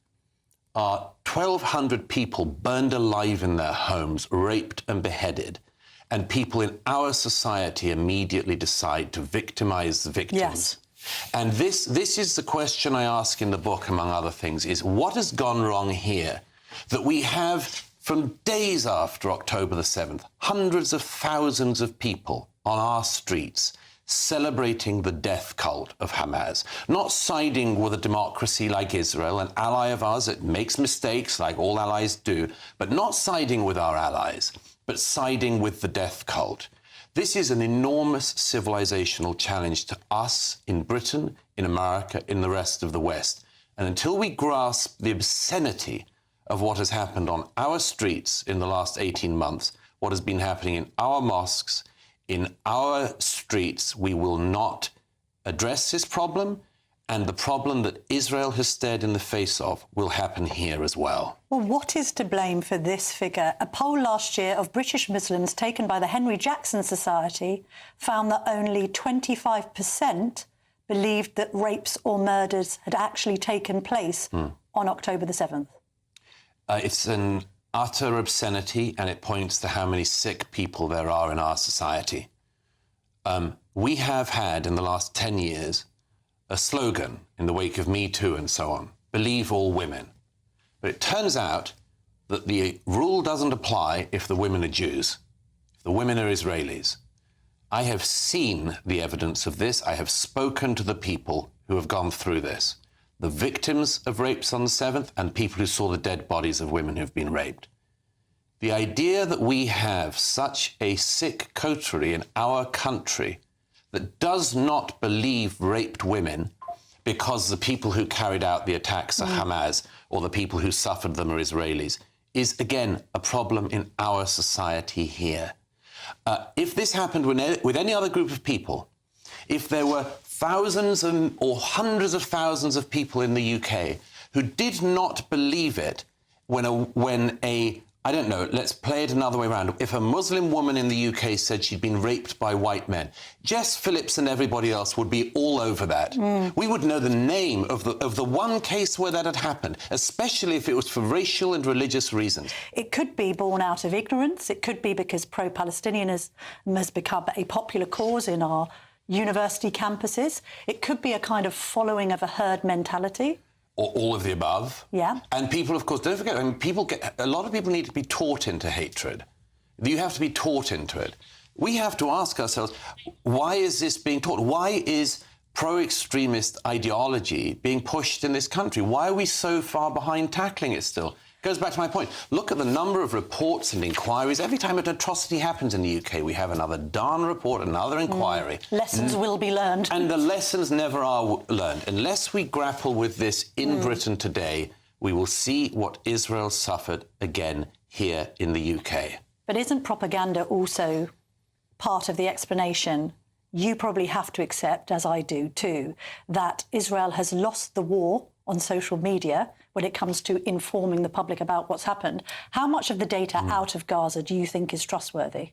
are 1,200 people burned alive in their homes, raped and beheaded, and people in our society immediately decide to victimise the victims? Yes. And this is the question I ask in the book, among other things, is what has gone wrong here that we have, from days after October the 7th, hundreds of thousands of people on our streets celebrating the death cult of Hamas, not siding with a democracy like Israel, an ally of ours that makes mistakes like all allies do, but not siding with our allies, but siding with the death cult. This is an enormous civilizational challenge to us in Britain, in America, in the rest of the West. And until we grasp the obscenity of what has happened on our streets in the last 18 months, what has been happening in our mosques, in our streets, we will not address this problem, and the problem that Israel has stared in the face of will happen here as well. Well, what is to blame for this figure? A poll last year of British Muslims taken by the Henry Jackson Society found that only 25% believed that rapes or murders had actually taken place on October the 7th. It's an utter obscenity, and it points to how many sick people there are in our society. We have had, in the last 10 years, a slogan in the wake of Me Too and so on, believe all women. But it turns out that the rule doesn't apply if the women are Jews, if the women are Israelis. I have seen the evidence of this. I have spoken to the people who have gone through this, the victims of rapes on the 7th and people who saw the dead bodies of women who've been raped. The idea that we have such a sick coterie in our country that does not believe raped women because the people who carried out the attacks are Hamas or the people who suffered them are Israelis is, again, a problem in our society here. If this happened with any other group of people, if there were thousands or hundreds of thousands of people in the UK who did not believe it when I don't know, let's play it another way around. If a Muslim woman in the UK said she'd been raped by white men, Jess Phillips and everybody else would be all over that. We would know the name of the one case where that had happened, especially if it was for racial and religious reasons. It could be born out of ignorance. It could be because pro-Palestinianism has become a popular cause in our university campuses. It could be a kind of following of a herd mentality. Or all of the above. Yeah. And people, of course, don't forget, I mean, a lot of people need to be taught into hatred. You have to be taught into it. We have to ask ourselves, why is this being taught? Why is pro-extremist ideology being pushed in this country? Why are we so far behind tackling it still? It goes back to my point. Look at the number of reports and inquiries. Every time an atrocity happens in the UK, we have another darn report, another inquiry. Lessons will be learned. And the lessons never are learned. Unless we grapple with this in Britain today, we will see what Israel suffered again here in the UK. But isn't propaganda also part of the explanation? You probably have to accept, as I do too, that Israel has lost the war on social media when it comes to informing the public about what's happened. How much of the data out of Gaza do you think is trustworthy?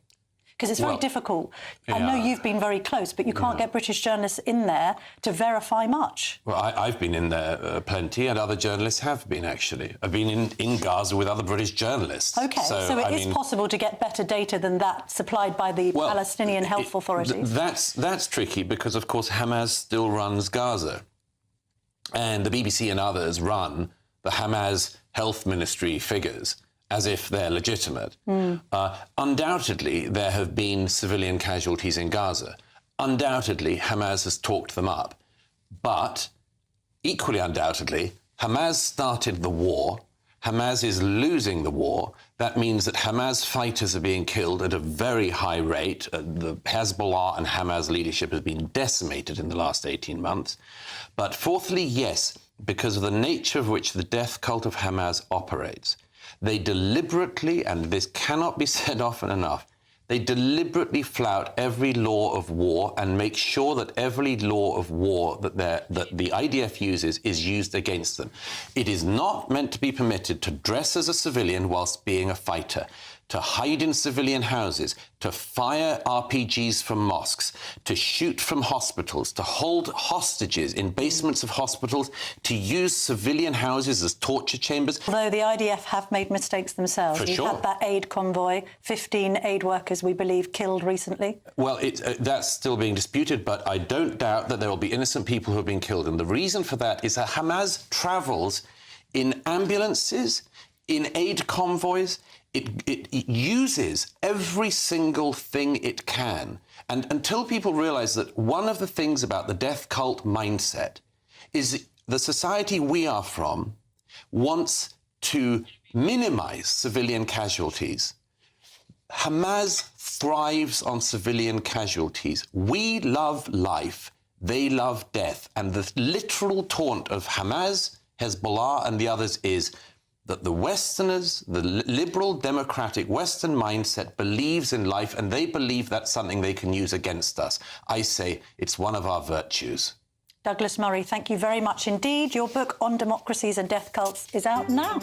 Because it's very difficult. I know you've been very close, but you can't get British journalists in there to verify much. Well, I've been in there plenty, and other journalists have been, actually. I've been in Gaza with other British journalists. OK, so it is possible to get better data than that supplied by the Palestinian health authorities? That's tricky because, of course, Hamas still runs Gaza. And the BBC and others run the Hamas health ministry figures as if they're legitimate. Undoubtedly, there have been civilian casualties in Gaza. Undoubtedly, Hamas has talked them up. But equally undoubtedly, Hamas started the war. Hamas is losing the war. That means that Hamas fighters are being killed at a very high rate. The Hezbollah and Hamas leadership has been decimated in the last 18 months. But fourthly, yes, because of the nature of which the death cult of Hamas operates, they deliberately, and this cannot be said often enough, they deliberately flout every law of war and make sure that every law of war that the IDF uses is used against them. It is not meant to be permitted to dress as a civilian whilst being a fighter, to hide in civilian houses, to fire RPGs from mosques, to shoot from hospitals, to hold hostages in basements of hospitals, to use civilian houses as torture chambers. Although the IDF have made mistakes themselves. For We've sure. had that aid convoy, 15 aid workers, we believe, killed recently. Well, that's still being disputed, but I don't doubt that there will be innocent people who have been killed. And the reason for that is that Hamas travels in ambulances, in aid convoys. It uses every single thing it can. And until people realise that one of the things about the death cult mindset is the society we are from wants to minimise civilian casualties. Hamas thrives on civilian casualties. We love life, they love death. And the literal taunt of Hamas, Hezbollah and the others is, that the Westerners, the liberal democratic Western mindset believes in life, and they believe that's something they can use against us. I say it's one of our virtues. Douglas Murray, thank you very much indeed. Your book on democracies and death cults is out now.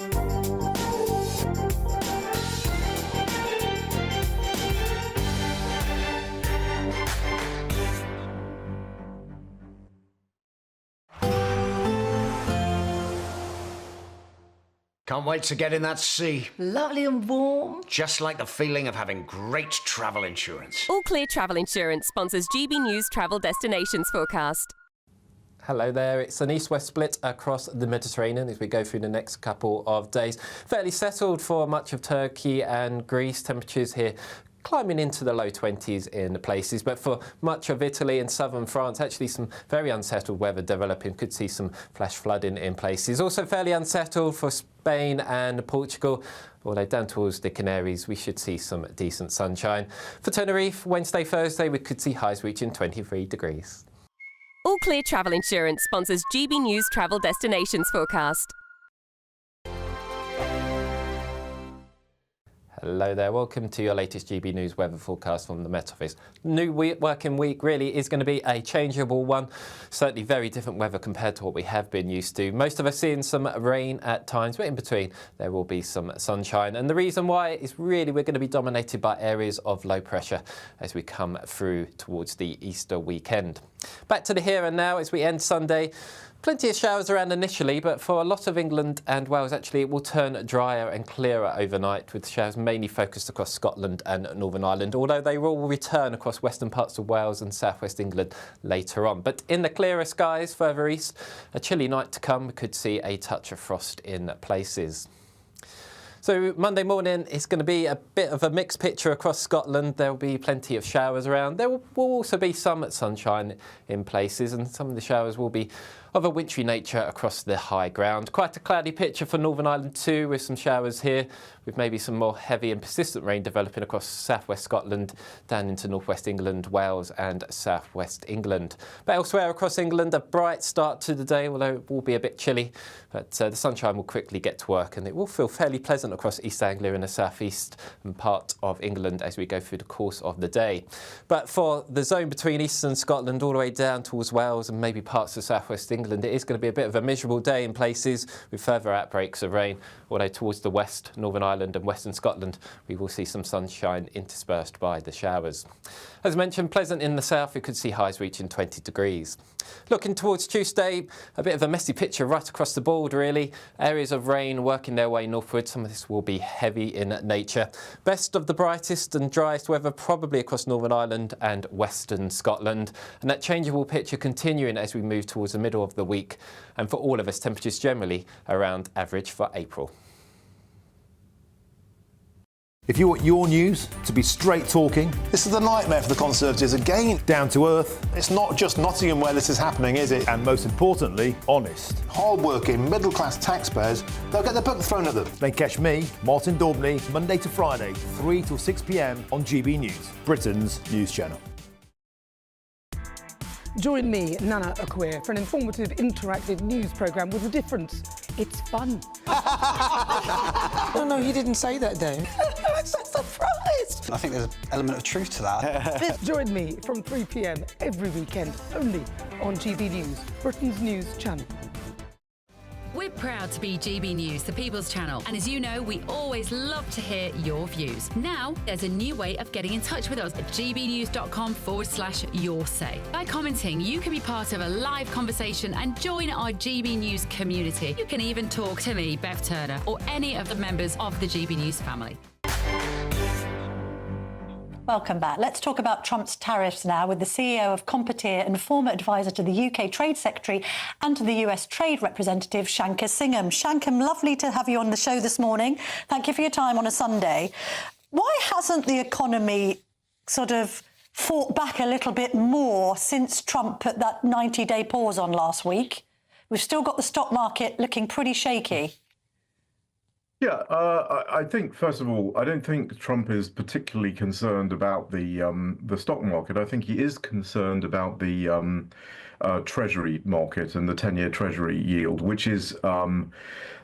Can't wait to get in that sea. Lovely and warm. Just like the feeling of having great travel insurance. All Clear Travel Insurance sponsors GB News Travel Destinations Forecast. Hello there, it's an east-west split across the Mediterranean as we go through the next couple of days. Fairly settled for much of Turkey and Greece. Temperatures here climbing into the low 20s in places, but for much of Italy and southern France, actually some very unsettled weather developing. Could see some flash flooding in places. Also fairly unsettled for Spain and Portugal, although down towards the Canaries we should see some decent sunshine. For Tenerife, Wednesday, Thursday we could see highs reaching 23 degrees. All Clear Travel Insurance sponsors GB News Travel Destinations Forecast. Hello there, welcome to your latest GB News weather forecast from the Met Office. New working week really is going to be a changeable one. Certainly very different weather compared to what we have been used to. Most of us seeing some rain at times, but in between there will be some sunshine. And the reason why is really we're going to be dominated by areas of low pressure as we come through towards the Easter weekend. Back to the here and now as we end Sunday. Plenty of showers around initially, but for a lot of England and Wales, actually, it will turn drier and clearer overnight, with showers mainly focused across Scotland and Northern Ireland, although they will return across western parts of Wales and southwest England later on. But in the clearer skies further east, a chilly night to come. We could see a touch of frost in places. So Monday morning is going to be a bit of a mixed picture across Scotland. There will be plenty of showers around. There will also be some sunshine in places, and some of the showers will be of a wintry nature across the high ground. Quite a cloudy picture for Northern Ireland too, with some showers here, with maybe some more heavy and persistent rain developing across southwest Scotland, down into northwest England, Wales and southwest England. But elsewhere across England, a bright start to the day, although it will be a bit chilly. But the sunshine will quickly get to work, and it will feel fairly pleasant across East Anglia and the southeast and part of England as we go through the course of the day. But for the zone between eastern Scotland all the way down towards Wales and maybe parts of southwest England, it is going to be a bit of a miserable day in places with further outbreaks of rain, although towards the west, Northern Ireland and western Scotland, we will see some sunshine interspersed by the showers. As mentioned, pleasant in the south, we could see highs reaching 20 degrees. Looking towards Tuesday, a bit of a messy picture right across the board really. Areas of rain working their way northward. Some of this will be heavy in nature. Best of the brightest and driest weather probably across Northern Ireland and western Scotland. And that changeable picture continuing as we move towards the middle of the week. And for all of us, temperatures generally around average for April. If you want your news to be straight talking, this is the nightmare for the Conservatives again. Down to earth. It's not just Nottingham where this is happening, is it? And most importantly, honest. Hard-working, middle-class taxpayers, they'll get their book thrown at them. Then catch me, Martin Daubney, Monday to Friday, 3 till 6 p.m. on GB News, Britain's news channel. Join me, Nana Akweer, for an informative, interactive news programme with a difference. It's fun. No, he didn't say that, Dave. I'm so surprised. I think there's an element of truth to that. Join me from 3 p.m. every weekend, only on GB News, Britain's news channel. We're proud to be GB News, the People's Channel. And as you know, we always love to hear your views. Now, there's a new way of getting in touch with us at gbnews.com/yoursay. By commenting, you can be part of a live conversation and join our GB News community. You can even talk to me, Bev Turner, or any of the members of the GB News family. Welcome back. Let's talk about Trump's tariffs now with the CEO of Competir and former advisor to the UK Trade Secretary and to the US Trade Representative, Shankar Singham. Shankar, lovely to have you on the show this morning. Thank you for your time on a Sunday. Why hasn't the economy sort of fought back a little bit more since Trump put that 90-day pause on last week? We've still got the stock market looking pretty shaky. Yeah, I think, first of all, I don't think Trump is particularly concerned about the stock market. I think he is concerned about the Treasury market and the 10-year Treasury yield, which is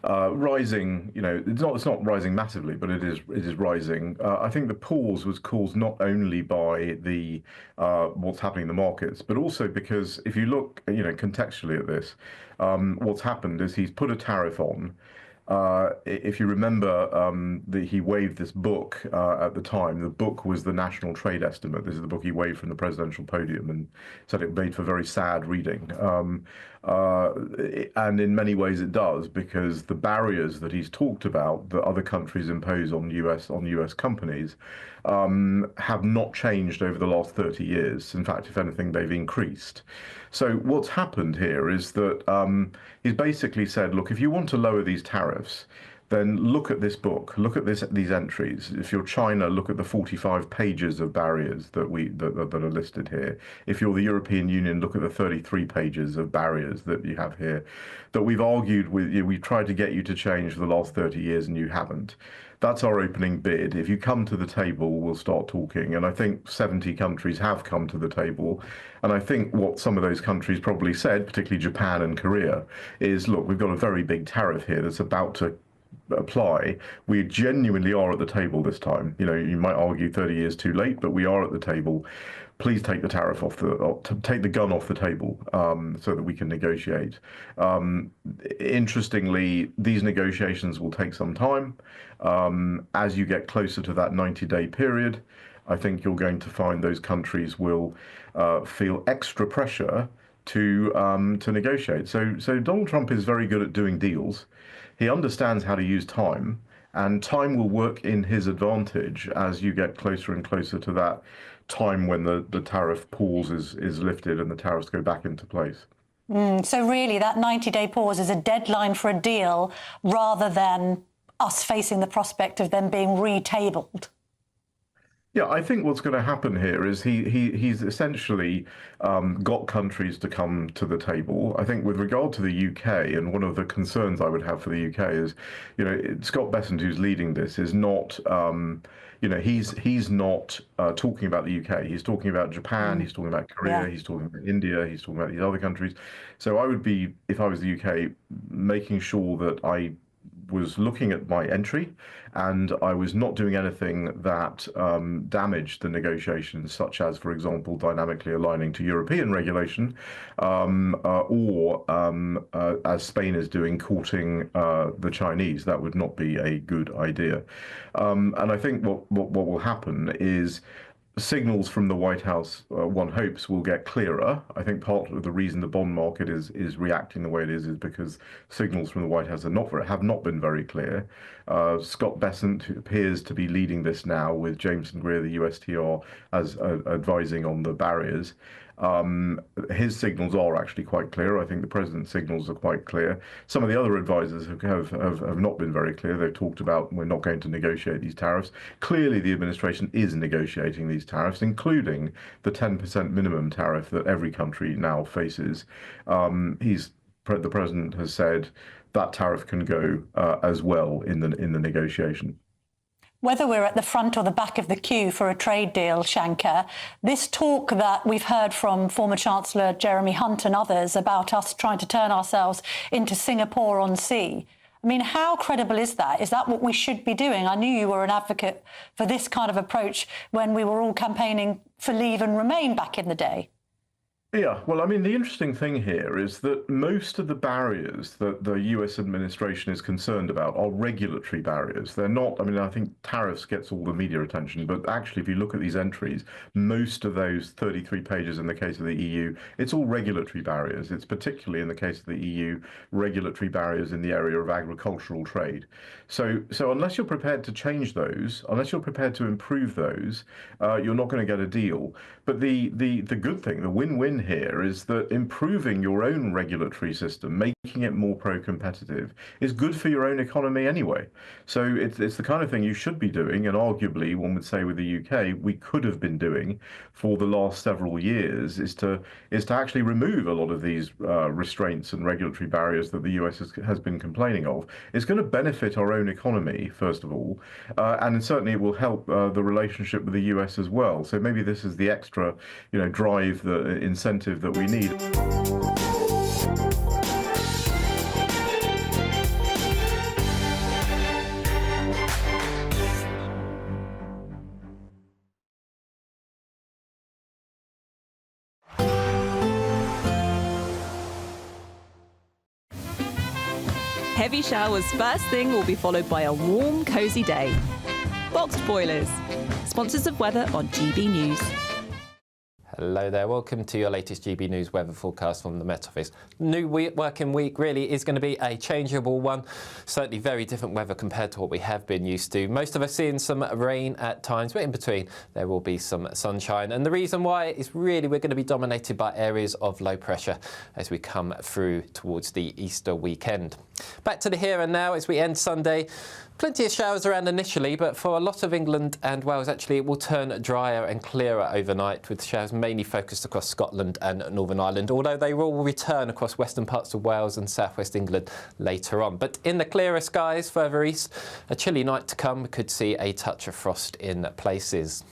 rising. It's not rising massively, but it is rising. I think the pause was caused not only by the what's happening in the markets, but also because if you look, contextually at this, what's happened is he's put a tariff on. If you remember, he waived this book at the time. The book was the National Trade Estimate. This is the book he waived from the presidential podium and said it made for very sad reading. And in many ways it does, because the barriers that he's talked about that other countries impose on US companies have not changed over the last 30 years. In fact, if anything, they've increased. So what's happened here is that he's basically said, look, if you want to lower these tariffs, then look at this book, look at these entries. If you're China, look at the 45 pages of barriers that are listed here. If you're the European Union, look at the 33 pages of barriers that you have here, that we've argued with you. We've tried to get you to change for the last 30 years and you haven't. That's our opening bid. If you come to the table, we'll start talking. And I think 70 countries have come to the table. And I think what some of those countries probably said, particularly Japan and Korea, is, look, we've got a very big tariff here that's about to apply. We genuinely are at the table this time. You might argue 30 years too late, but we are at the table. Please take the tariff take the gun off the table, so that we can negotiate. Interestingly, these negotiations will take some time. As you get closer to that 90-day period, I think you're going to find those countries will feel extra pressure to negotiate. So Donald Trump is very good at doing deals. He understands how to use time, and time will work in his advantage as you get closer and closer to that time when the tariff pause is lifted and the tariffs go back into place. So really, that 90-day pause is a deadline for a deal rather than us facing the prospect of them being retabled. Yeah, I think what's going to happen here is he's essentially got countries to come to the table. I think with regard to the UK, and one of the concerns I would have for the UK is, Scott Bessent, who's leading this, is not, he's not talking about the UK. He's talking about Japan, he's talking about Korea, he's talking about India, he's talking about these other countries. So I would be, if I was the UK, making sure that I was looking at my entry and I was not doing anything that damaged the negotiations, such as, for example, dynamically aligning to European regulation, or as Spain is doing, courting the Chinese. That would not be a good idea. And I think what will happen is signals from the White House, one hopes, will get clearer. I think part of the reason the bond market is reacting the way it is because signals from the White House have not been very clear. Scott Bessent appears to be leading this now, with Jameson Greer, the USTR, as advising on the barriers. His signals are actually quite clear. I think the president's signals are quite clear. Some of the other advisors have not been very clear. They've talked about, we're not going to negotiate these tariffs. Clearly, the administration is negotiating these tariffs, including the 10% minimum tariff that every country now faces. The president has said that tariff can go as well in the negotiation. Whether we're at the front or the back of the queue for a trade deal, Shankar, this talk that we've heard from former Chancellor Jeremy Hunt and others about us trying to turn ourselves into Singapore-on-Sea, I mean, how credible is that? Is that what we should be doing? I knew you were an advocate for this kind of approach when we were all campaigning for Leave and Remain back in the day. Yeah, well, I mean, the interesting thing here is that most of the barriers that the US administration is concerned about are regulatory barriers. They're not, I mean, I think tariffs gets all the media attention, but actually, if you look at these entries, most of those 33 pages in the case of the EU, it's all regulatory barriers. It's particularly in the case of the EU, regulatory barriers in the area of agricultural trade. So unless you're prepared to change those, unless you're prepared to improve those, you're not going to get a deal. But the good thing, the win-win here, is that improving your own regulatory system, making it more pro-competitive, is good for your own economy anyway. So it's the kind of thing you should be doing, and arguably, one would say with the UK, we could have been doing for the last several years, is to actually remove a lot of these restraints and regulatory barriers that the US has been complaining of. It's going to benefit our own economy, first of all, and certainly it will help the relationship with the US as well. So maybe this is the extra, drive, the incentive that we need. Heavy showers first thing will be followed by a warm, cosy day. Boxed boilers, sponsors of weather on GB News. Hello there, welcome to your latest GB News weather forecast from the Met Office. New working week really is going to be a changeable one. Certainly very different weather compared to what we have been used to. Most of us seeing some rain at times, but in between there will be some sunshine. And the reason why is really we're going to be dominated by areas of low pressure as we come through towards the Easter weekend. Back to the here and now as we end Sunday. Plenty of showers around initially, but for a lot of England and Wales, actually, it will turn drier and clearer overnight, with showers mainly focused across Scotland and Northern Ireland, although they will return across western parts of Wales and southwest England later on. But in the clearer skies further east, a chilly night to come. We could see a touch of frost in places.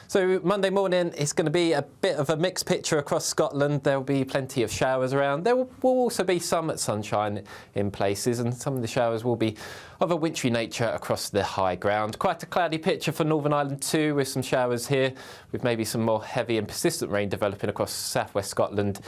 So Monday morning is going to be a bit of a mixed picture across Scotland. There will be plenty of showers around. There will also be some sunshine in places, and some of the showers will be of a wintry nature across the high ground. Quite a cloudy picture for Northern Ireland too, with some showers here, with maybe some more heavy and persistent rain developing across southwest Scotland